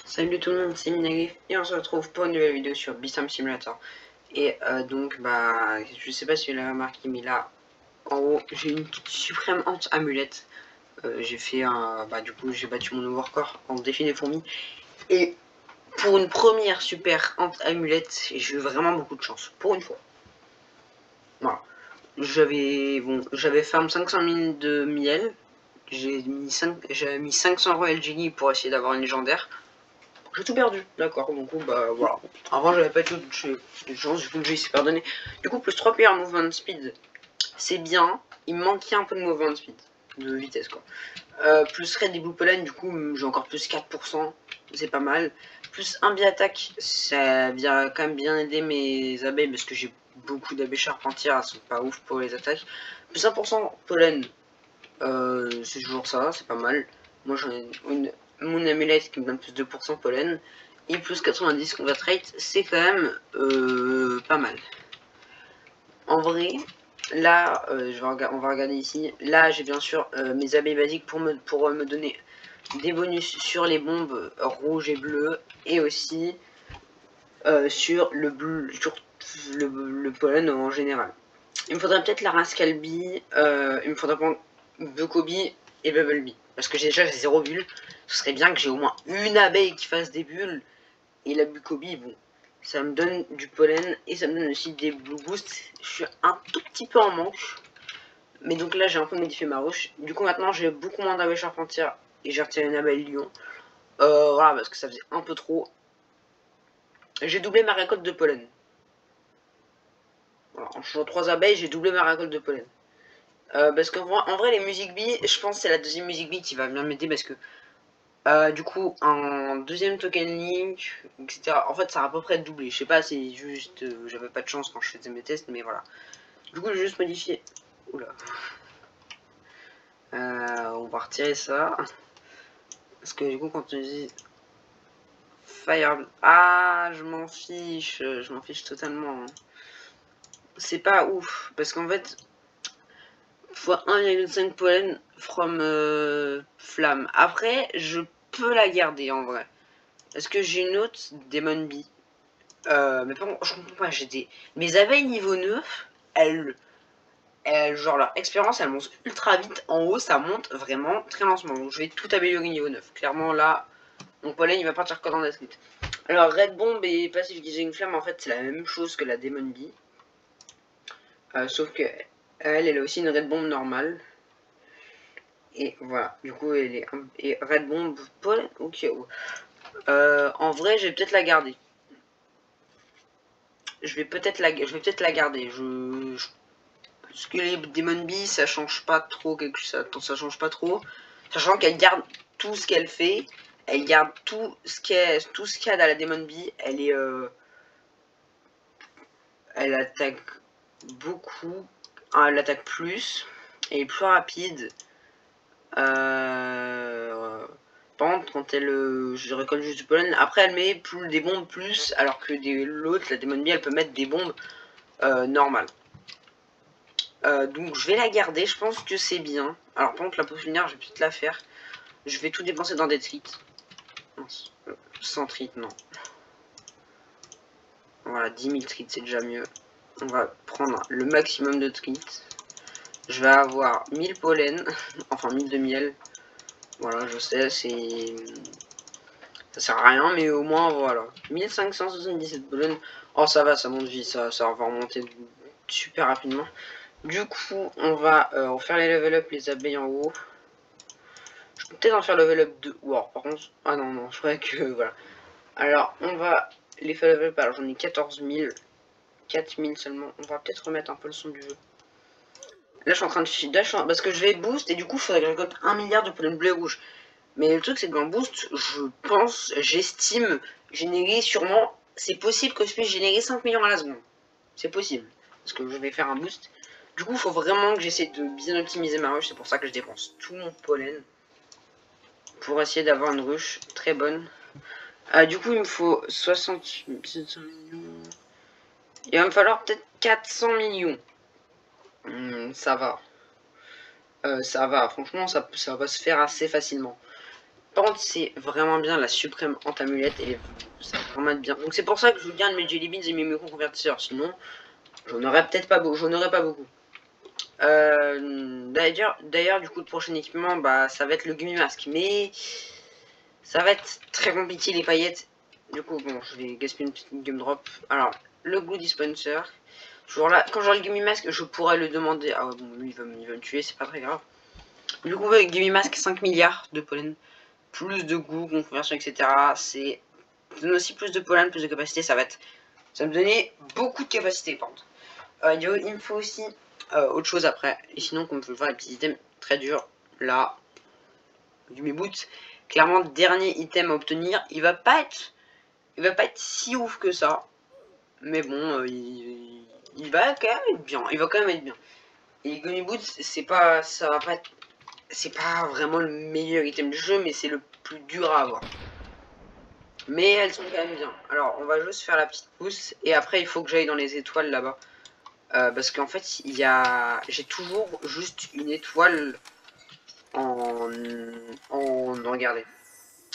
Salut tout le monde, c'est Minagif et on se retrouve pour une nouvelle vidéo sur Beat Simulator. Et donc je sais pas si vous l'avez remarqué, mais là en haut j'ai une petite suprême hante amulette. J'ai fait un, du coup j'ai battu mon nouveau record en défi des fourmis. Et pour une première super hante amulette, j'ai eu vraiment beaucoup de chance, pour une fois. Voilà. J'avais farm 500 000 de miel. J'avais mis 500 Royal Genie pour essayer d'avoir une légendaire. J'ai tout perdu, d'accord, donc voilà. Avant j'avais pas tout de chance, du coup le jeu il s'est pardonné. Du coup plus 3 players movement speed, c'est bien, il me manquait un peu de movement speed, de vitesse quoi. Plus red et blue pollen, du coup j'ai encore plus 4%, c'est pas mal. Plus un biais attaque, ça vient quand même bien aider mes abeilles parce que j'ai beaucoup d'abeilles charpentières, elles sont pas ouf pour les attaques. Plus 1% pollen, c'est toujours ça, c'est pas mal. Moi j'en ai une Moon Amulet qui me donne plus 2% pollen. Et plus 90 combat rate, c'est quand même pas mal. En vrai, là, on va regarder ici. Là, j'ai bien sûr mes abeilles basiques pour me donner des bonus sur les bombes rouges et bleues. Et aussi sur le pollen en général. Il me faudrait peut-être la Rascalbee, il me faudrait prendre Bukobi et Bubblebee. Parce que déjà j'ai 0 bulle. Ce serait bien que j'ai au moins une abeille qui fasse des bulles. Et la Bukobi, bon, ça me donne du pollen et ça me donne aussi des blue boosts. Je suis un tout petit peu en manque. Mais donc là j'ai un peu modifié ma ruche. Du coup maintenant j'ai beaucoup moins d'abeilles charpentières et j'ai retiré une abeille lion. Voilà, parce que ça faisait un peu trop. J'ai doublé ma récolte de pollen. Voilà, en changeant 3 abeilles, j'ai doublé ma récolte de pollen. Parce qu'en vrai, les musiques bee, je pense que c'est la deuxième musique bee qui va bien m'aider parce que du coup, un deuxième token link, etc. En fait, ça a à peu près doublé. Je sais pas, c'est juste. J'avais pas de chance quand je faisais mes tests, mais voilà. Du coup, j'ai juste modifié. Oula. On va retirer ça. Parce que du coup, quand on dit Fire. Ah, je m'en fiche totalement. C'est pas ouf. Parce qu'en fait, fois 1,5 pollen from flamme. Après, je peux la garder en vrai. Est-ce que j'ai une autre Demon Bee mais par contre, je comprends pas. Mes abeilles niveau 9, genre leur expérience, elle monte ultra vite. En haut, ça monte vraiment très lentement. Donc je vais tout améliorer niveau 9. Clairement, là, mon pollen, il va partir quand dans la suite. Alors, Red Bomb et Pacific Flamme, en fait, c'est la même chose que la Demon Bee. Sauf que elle a aussi une Red Bomb normale. Et voilà, du coup, elle est. Et Red Bomb, pollen, ok. En vrai, je vais peut-être la garder. Je vais peut-être la garder. Parce que les Demon Bee, ça change pas trop ça change pas trop. Sachant qu'elle garde tout ce qu'elle fait. Elle garde tout ce qu'il y a dans la Demon Bee. Elle attaque beaucoup. Elle attaque plus. Elle est plus rapide. Par contre, quand je récolte juste du pollen, après elle met des bombes plus, alors que l'autre, la Demon Bee, elle peut mettre des bombes normales. Donc je vais la garder, je pense que c'est bien. Alors par contre la peau lunaire, je vais peut-être la faire. Je vais tout dépenser dans des treats. Sans treats, non. Voilà, 10 000 treats, c'est déjà mieux. On va prendre le maximum de treats. Je vais avoir 1000 pollen, enfin 1000 de miel. Voilà, je sais, ça sert à rien, mais au moins voilà. 1577 pollen. Oh ça va, ça monte vite, ça va remonter super rapidement. Du coup, on va faire les level up, les abeilles en haut. Je peux peut-être en faire level up 2. Wow, par contre. Ah non, non, je croyais que. Voilà. Alors, on va les faire level up. Alors, j'en ai 14 000. 4 000 seulement. On va peut-être remettre un peu le son du jeu. Là, je suis en train de. Parce que je vais boost et du coup, il faudrait que je récolte 1 milliard de pollen bleu et rouge. Mais le truc, c'est que dans boost, j'estime générer sûrement. C'est possible que je puisse générer 5 millions à la seconde. C'est possible. Parce que je vais faire un boost. Du coup, il faut vraiment que j'essaie de bien optimiser ma rush. C'est pour ça que je dépense tout mon pollen. Pour essayer d'avoir une ruche très bonne. Du coup, il me faut 60 millions. Il va me falloir peut-être 400 millions. Ça va. Ça va. Franchement, ça va se faire assez facilement. Par contre, c'est vraiment bien la suprême anti-amulette. C'est vraiment bien. Donc, c'est pour ça que je vous garde mes jelly beans et mes micro-convertisseurs. Sinon, j'en aurais peut-être pas beaucoup. J'en aurais pas beaucoup. D'ailleurs, du coup, le prochain équipement, bah, ça va être le Gummy Mask. Mais ça va être très compliqué, les paillettes. Du coup, bon, je vais gaspiller une petite gumdrop. Alors, le glue dispenser. Toujours là, quand j'aurai le Gummy Mask, je pourrais le demander. Ah ouais, bon, lui, il va me tuer, c'est pas très grave. Du coup, avec Gummy Mask, 5 milliards de pollen. Plus de goût, conversion, etc. C'est donne aussi plus de pollen, plus de capacité. Ça me donnait beaucoup de capacité, par contre. Il me faut aussi autre chose après. Et sinon, comme je peux voir, les petits items très durs. Là, du mes boots. Clairement, dernier item à obtenir. Il va pas être si ouf que ça. Mais bon, il va quand même être bien. Il va quand même être bien. Et les Gummy Boots, c'est pas vraiment le meilleur item du jeu, mais c'est le plus dur à avoir. Mais elles sont quand même bien. Alors, on va juste faire la petite pousse. Et après, il faut que j'aille dans les étoiles là-bas. Parce qu'en fait, j'ai toujours juste une étoile regardez.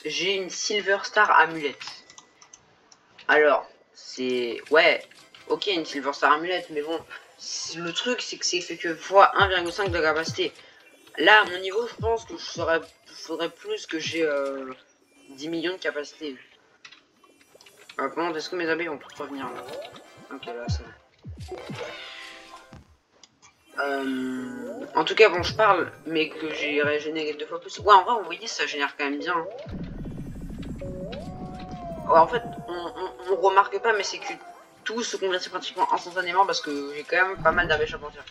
J'ai une Silver Star amulette. Alors, c'est... Ouais, ok, une Silver Star amulette, mais bon... Le truc, c'est que c'est fait que fois 1,5 de capacité. Là, à mon niveau, je pense que faudrait plus que j'ai 10 millions de capacité. Par contre, est-ce que mes abeilles vont tout revenir là? Ok, là, c'est en tout cas, bon, je parle, mais que j'ai régénéré 2 fois plus. Ouais, en vrai, vous voyez, ça génère quand même bien. Hein. Ouais, en fait, on remarque pas, mais c'est que tout se convertit pratiquement instantanément parce que j'ai quand même pas mal d'abeilles à partir.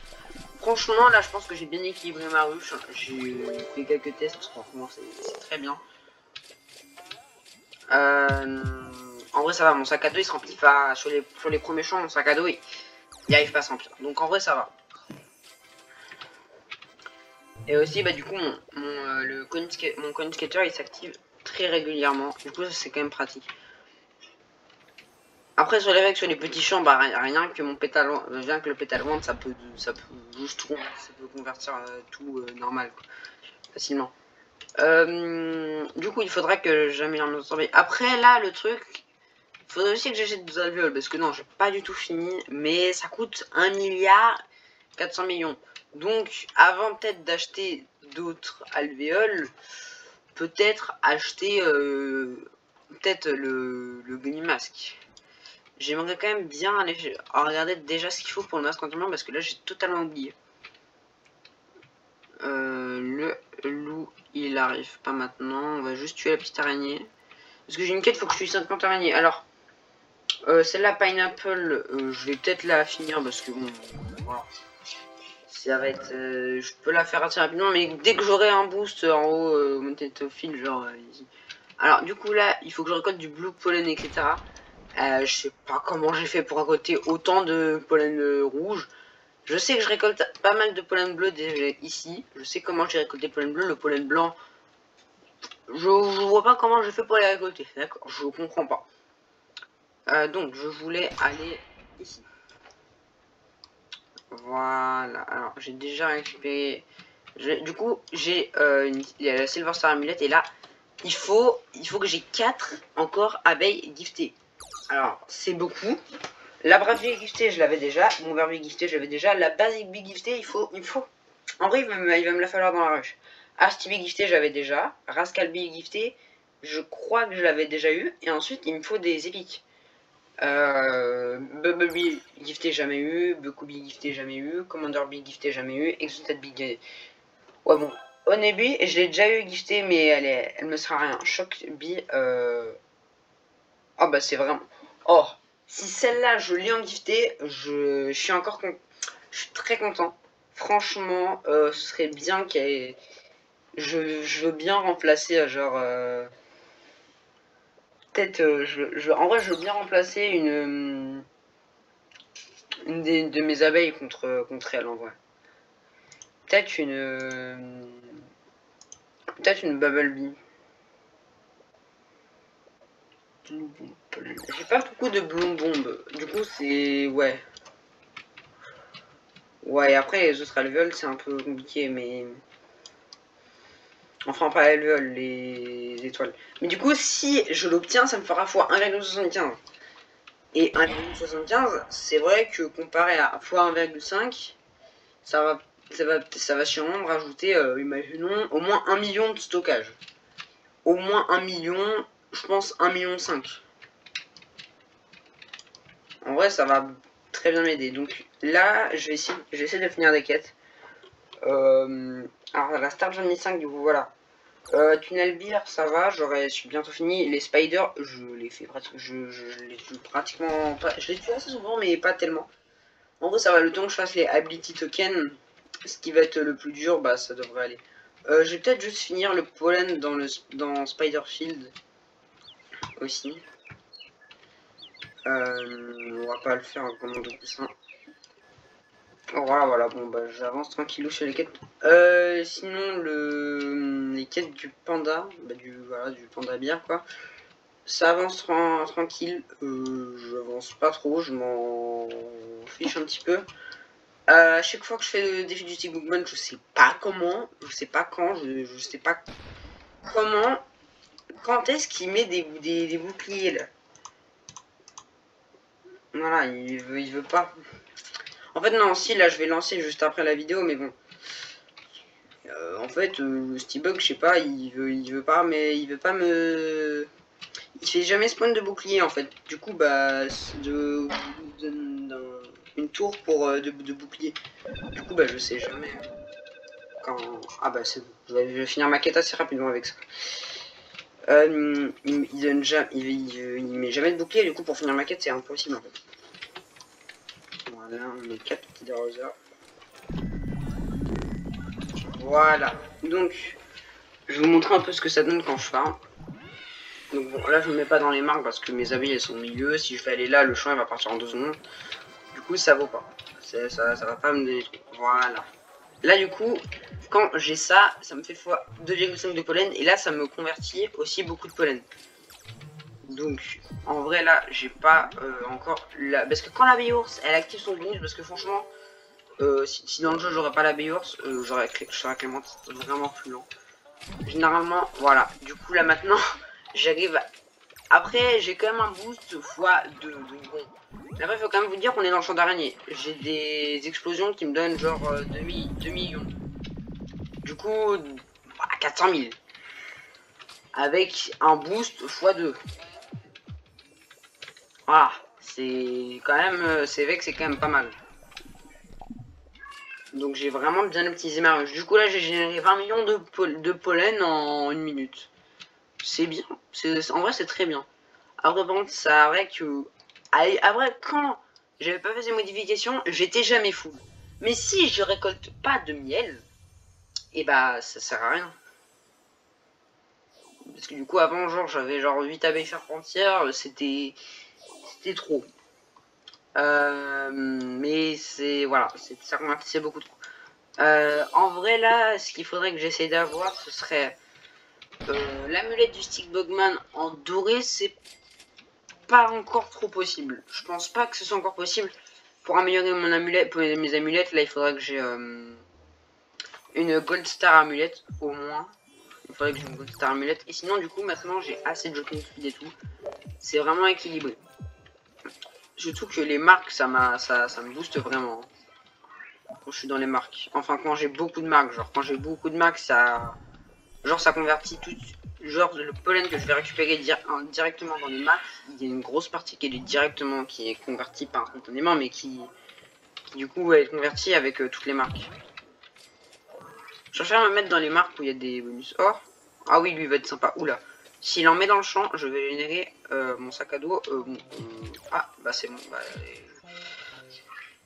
Franchement, là, je pense que j'ai bien équilibré ma ruche. J'ai fait quelques tests, franchement, c'est très bien. En vrai, ça va, mon sac à dos il se remplit pas. Sur les premiers champs, mon sac à dos il arrive pas à se remplir. Donc en vrai, ça va. Et aussi, bah, du coup, mon coin skater il s'active très régulièrement. Du coup, c'est quand même pratique. Après, sur les règles, sur les petits champs, bah, rien que mon pétale, rien que le pétale wand, ça peut juste ça peut convertir tout normal, quoi, facilement. Du coup, il faudra que j'améliore mon survie. Après, là, le truc, il faudrait aussi que j'achète des alvéoles, parce que non, j'ai pas du tout fini, mais ça coûte 1 milliard 400 millions. Donc, avant peut-être d'acheter d'autres alvéoles, peut-être acheter peut-être le Gummy Mask. J'aimerais quand même bien aller regarder déjà ce qu'il faut pour le masque anti-mort parce que là j'ai totalement oublié. Le loup il arrive pas maintenant, on va juste tuer la petite araignée. Parce que j'ai une quête, faut que je tue 50 araignées. Alors, celle-là Pineapple, je vais peut-être la finir parce que bon, voilà. Ça va être, je peux la faire assez rapidement, mais dès que j'aurai un boost en haut, mon tête au fil, genre ici. Alors du coup là, il faut que je récolte du blue pollen, etc. Je sais pas comment j'ai fait pour récolter autant de pollen rouge. Je sais que je récolte pas mal de pollen bleu déjà ici. Je sais comment j'ai récolté le pollen bleu, le pollen blanc. Je vois pas comment j'ai fait pour les récolter. D'accord, je comprends pas. Donc je voulais aller ici. Voilà. Alors j'ai déjà récupéré. Du coup j'ai la Silver Star Amulette et là il faut que j'ai 4 encore abeilles giftées. Alors c'est beaucoup. La Bravely giftée, je l'avais déjà. Mon Bravely gifté, je l'avais déjà. La Basic Bee giftée, il faut. En vrai, il va me la falloir dans la rush. Asti Bee gifté, j'avais déjà. Rascal Bee gifté, je crois que je l'avais déjà eu. Et ensuite, il me faut des épiques. Bumblebee gifté, jamais eu. Bukubi gifté, jamais eu. Commander Bee gifté, jamais eu. Exalted Bee. Ouais, bon. Honeybee, je l'ai déjà eu gifté, mais elle me sert à rien. Shock Bee, oh, bah, c'est vraiment. Oh! Si celle-là, je l'ai en gifté, je suis encore je suis très content. Franchement, ce serait bien qu'elle ait... Je veux bien remplacer, genre... peut-être... en vrai, je veux bien remplacer une de mes abeilles contre elle, en vrai. Peut-être peut-être une Bumblebee. J'ai pas beaucoup de Bloom Bomb. Du coup, c'est... Ouais. Ouais, après les autres alvéoles, c'est un peu compliqué, mais... Enfin, pas level, les étoiles. Mais du coup, si je l'obtiens, ça me fera fois 1,75. Et 1,75, c'est vrai que comparé à fois 1,5, ça va sûrement me rajouter, imaginons, au moins 1 million de stockage. Au moins 1 million, je pense 1,5 million. En vrai, ça va très bien m'aider. Donc là, je vais essayer de finir des quêtes. Alors, la Star Journey 5, du coup, voilà. Tunnel Beer, ça va, je suis bientôt fini. Les Spiders, je les fais pratiquement, je les tue pratiquement pas. Je les tue assez souvent, mais pas tellement. En gros, ça va, le temps que je fasse les Ability Tokens, ce qui va être le plus dur, bah ça devrait aller. Je vais peut-être juste finir le pollen dans Spiderfield aussi. On va pas le faire comme on dit ça. Voilà, bon bah j'avance tranquillou sur les quêtes. Sinon les quêtes du panda, bah, du panda bière quoi. Ça avance tranquille, j'avance pas trop, je m'en fiche un petit peu. À chaque fois que je fais le défi du Stick Bookman, je sais pas comment, je sais pas quand, je sais pas comment, quand est-ce qu'il met des boucliers là. Voilà, il veut pas. En fait non, si là je vais lancer juste après la vidéo, mais bon. En fait, Steebug, je sais pas, il veut pas, mais il veut pas me. Il fait jamais spawn de bouclier en fait. Du coup, bah, une tour pour de bouclier. Du coup, bah, je sais jamais quand. Ah bah c'est bon. Je vais finir ma quête assez rapidement avec ça. Il donne jamais, il met jamais de bouclier. Du coup, pour finir ma quête, c'est impossible en fait. Voilà, on met 4 petits arroseurs. Voilà. Donc, je vais vous montrer un peu ce que ça donne quand je farm. Donc bon, là je me mets pas dans les marques parce que mes abeilles elles sont au milieu. Si je vais aller là, le champ il va partir en 2 secondes. Du coup ça vaut pas. Ça va pas me donner trop. Voilà. Là du coup, quand j'ai ça, ça me fait fois 2,5 de pollen. Et là ça me convertit aussi beaucoup de pollen. Donc en vrai là j'ai pas encore la. Parce que quand l'abeille ours elle active son bonus, parce que franchement, si dans le jeu j'aurais pas l'abeille ours, je serais Clémentine vraiment plus lent. Généralement, voilà. Du coup là maintenant, j'arrive. Après, j'ai quand même un boost fois 2. Donc bon. Mais après, il faut quand même vous dire qu'on est dans le champ d'araignée. J'ai des explosions qui me donnent genre 2 millions. Du coup, 400 000. Avec un boost fois 2. Ah, c'est quand même. C'est vrai que c'est quand même pas mal. Donc j'ai vraiment bien optimisé ma ruche. Du coup, là, j'ai généré 20 millions de pollen en 1 minute. C'est bien. En vrai, c'est très bien. Après, par contre, ça vrai que. Après, quand j'avais pas fait ces modifications, j'étais jamais full. Mais si je récolte pas de miel, et bah ça sert à rien. Parce que du coup, avant, genre, j'avais genre 8 abeilles charpentières, c'était trop. Mais c'est. Voilà, ça convertissait beaucoup trop. En vrai, là, ce qu'il faudrait que j'essaie d'avoir, ce serait l'amulette du Stick Bugman en doré, c'est pas encore trop possible. Je pense pas que ce soit encore possible. Pour améliorer mon amulette, pour mes amulettes, là il faudrait que j'ai une Gold Star amulette au moins. Il faudrait que j'ai une Gold Star amulette. Et sinon du coup maintenant j'ai assez de joking speed et tout. C'est vraiment équilibré. Je trouve que les marques ça me booste vraiment. Quand je suis dans les marques. Enfin quand j'ai beaucoup de marques, genre quand j'ai beaucoup de marques ça. Genre ça convertit tout. Genre le pollen que je vais récupérer directement dans les marques, il y a une grosse partie qui est convertie pas instantanément mais qui du coup va être convertie avec toutes les marques. Je préfère me mettre dans les marques où il y a des bonus or. Ah oui, lui va être sympa. Oula. S'il en met dans le champ, je vais générer mon sac à dos. Ah, bah c'est bon.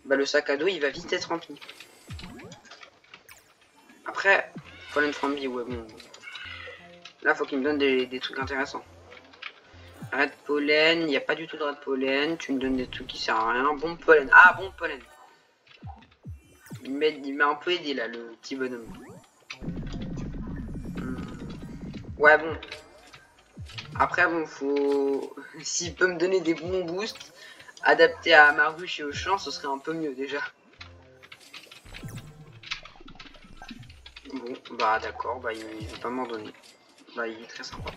Bah le sac à dos, il va vite être rempli. Après, pollen Framby, ouais bon. Là, faut qu'il me donne des trucs intéressants. Red pollen, il n'y a pas du tout de red pollen. Tu me donnes des trucs qui servent à rien. Bon pollen. Ah, bon pollen. Il m'a un peu aidé là, le petit bonhomme. Ouais, bon. Après, bon, faut. S'il peut me donner des bons boosts adaptés à ma ruche et au champ, ce serait un peu mieux déjà. Bon, Bah d'accord, bah il va pas m'en donner. Bah il est très sympa.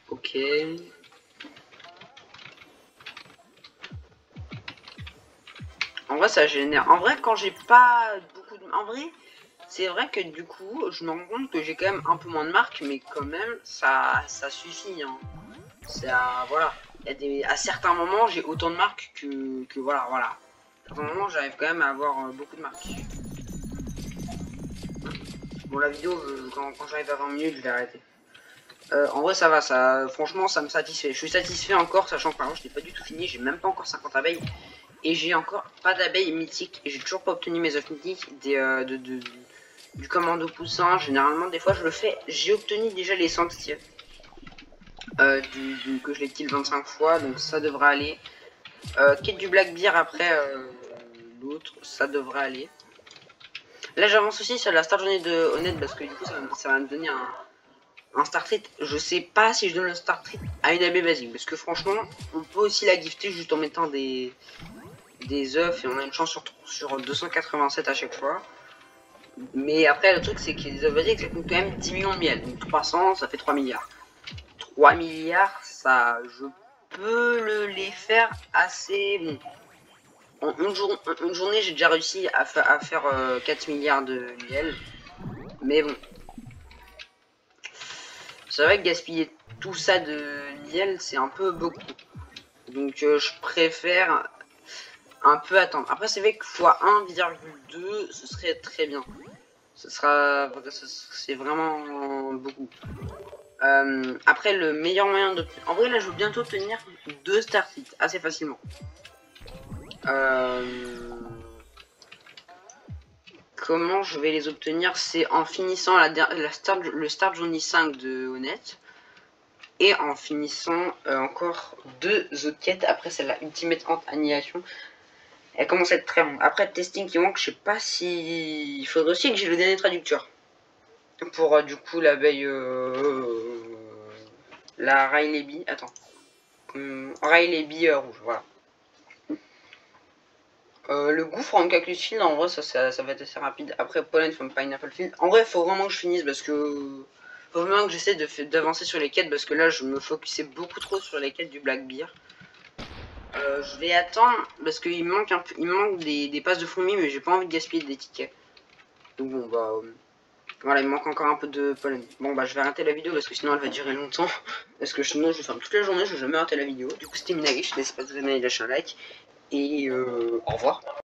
Ok. En vrai ça génère. En vrai quand j'ai pas beaucoup de. En vrai, c'est vrai que du coup je me rends compte que j'ai quand même un peu moins de marques, mais quand même ça suffit. Hein. Voilà. Il y a à certains moments j'ai autant de marques que voilà. À certains moments j'arrive quand même à avoir beaucoup de marques. Bon la vidéo quand j'arrive à 20 minutes je vais arrêter. En vrai ça va, franchement ça me satisfait. Je suis satisfait encore, sachant que par exemple je n'ai pas du tout fini, j'ai même pas encore 50 abeilles. Et j'ai encore pas d'abeilles mythiques. Et j'ai toujours pas obtenu mes œufs mythiques du commando poussin. Généralement des fois je le fais. J'ai obtenu déjà les sentiers. Que je les kill 25 fois, donc ça devrait aller. Quête du Black Bear après l'autre, ça devrait aller. Là j'avance aussi sur la star journée de Honnête parce que du coup ça va me donner un Star Treat. Je sais pas si je donne le Star Treat à une abeille basique parce que franchement on peut aussi la gifter juste en mettant des œufs et on a une chance sur 287 à chaque fois. Mais après le truc c'est que les œufs basiques ça coûte quand même 10 millions de miel, donc 300 ça fait 3 milliards. 3 milliards ça je peux les faire assez bon. En une journée j'ai déjà réussi à faire 4 milliards de miel. Mais bon. C'est vrai que gaspiller tout ça de miel c'est un peu beaucoup. Donc je préfère un peu attendre. Après c'est vrai que x1,2 ce serait très bien. C'est vraiment beaucoup. Après le meilleur moyen de. En vrai là je veux bientôt tenir 2 starfish assez facilement. Comment je vais les obtenir? C'est en finissant le Start Journey 5 de Honnête. Et en finissant encore 2 autres quêtes. Après celle-là, Ultimate Ant Annihilation. Elle commence à être très longue. Après le testing qui manque, je sais pas si. Il faudrait aussi que j'ai le dernier traducteur. Pour du coup l'abeille. La Riley Bee. Attends. Riley Bee rouge, voilà. Le gouffre en cactus field, en vrai, ça va être assez rapide. Après, pollen from pineapple field. En vrai, faut vraiment que je finisse parce que. Faut vraiment que j'essaie d'avancer sur les quêtes parce que là, je me focusais beaucoup trop sur les quêtes du Black Bear. Je vais attendre parce qu'il me manque il me manque des passes de fourmis, mais j'ai pas envie de gaspiller des tickets. Donc bon, bah. Voilà, il me manque encore un peu de pollen. Bon, bah, je vais arrêter la vidéo parce que sinon elle va durer longtemps. Parce que sinon, je vais faire toute la journée, je vais jamais arrêter la vidéo. Du coup, c'était Minagi, je laisse pas de vous aimer, lâcher un like. Et au revoir.